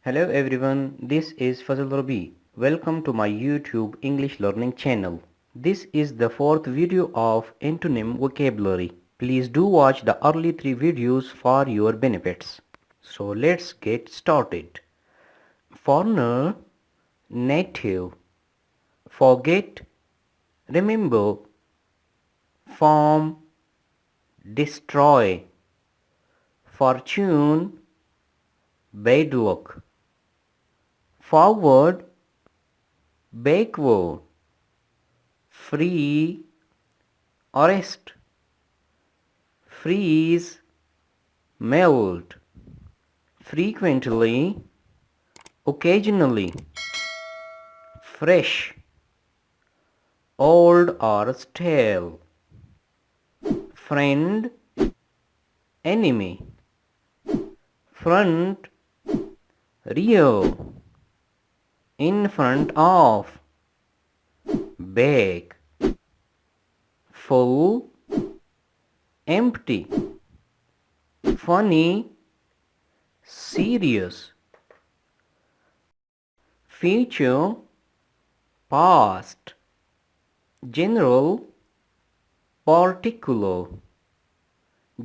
Hello everyone, this is Fazal Rabi. Welcome to my YouTube English learning channel. This is the fourth video of antonym vocabulary. Please do watch the early three videos for your benefits. So let's get started. Foreigner, native, forget, remember, form, destroy, fortune, bad luck, forward, backward, free, arrest, freeze, melt, frequently, occasionally, fresh, old or stale, friend, enemy, front, rear, in front of, back, full, empty, funny, serious, future, past, general, particular,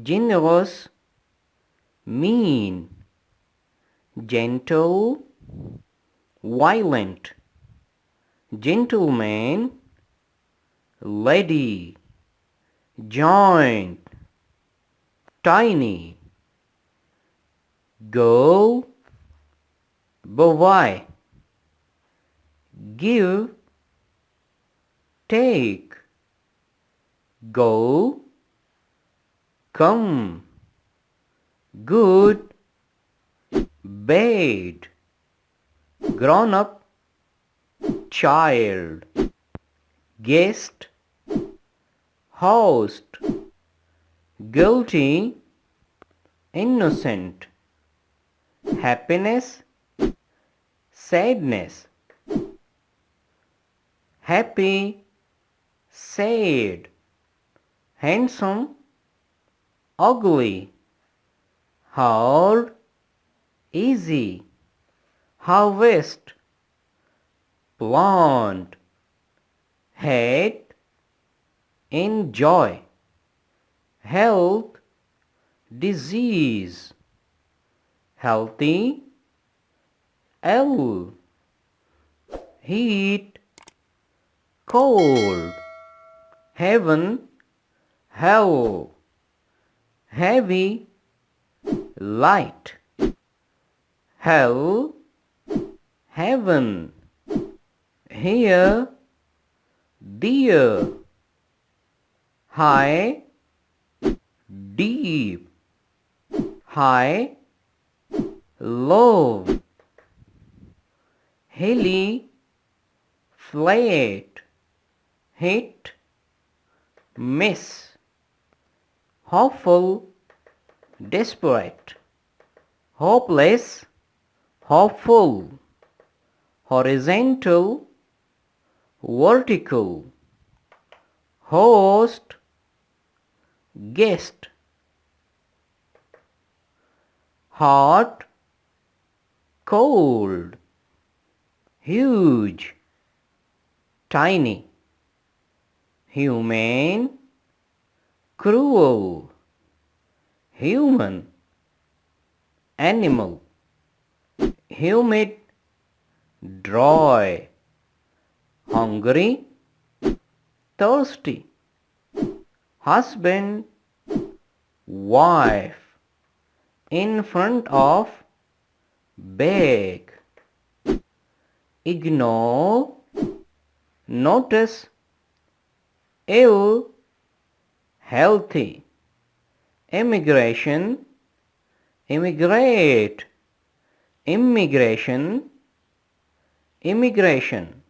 generous, mean, gentle, violent, gentleman, lady, joint, tiny, go, boy, give, take, go, come, good, bad, grown up, child, guest, host, guilty, innocent, happiness, sadness, happy, sad, handsome, ugly, hard, easy, harvest, plant, hate, enjoy, health, disease, healthy, ill, heat, cold, heaven, hell, heavy, light, hell, heaven, here, dear, high, deep, high, low, hilly, flat, hit, miss, hopeful, desperate, hopeless, hopeful, horizontal, vertical, host, guest, hot, cold, huge, tiny, humane, cruel, human, animal, humid, dry, hungry, thirsty, husband, wife, in front of, back, ignore, notice, ill, healthy, immigration, immigrate, immigration, immigration,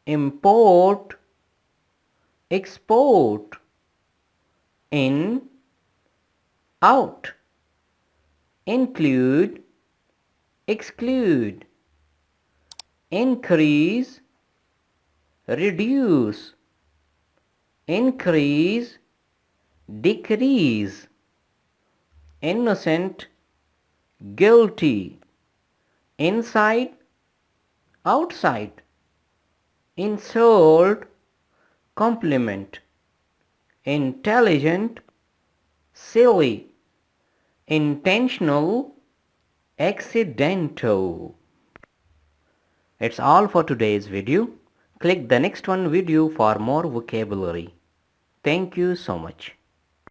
import, export, in, out, include, exclude, increase, reduce, increase, decrease, innocent, guilty, inside, outside, insult, compliment, intelligent, silly, intentional, accidental. It's all for today's video. Click the next one video for more vocabulary. Thank you so much.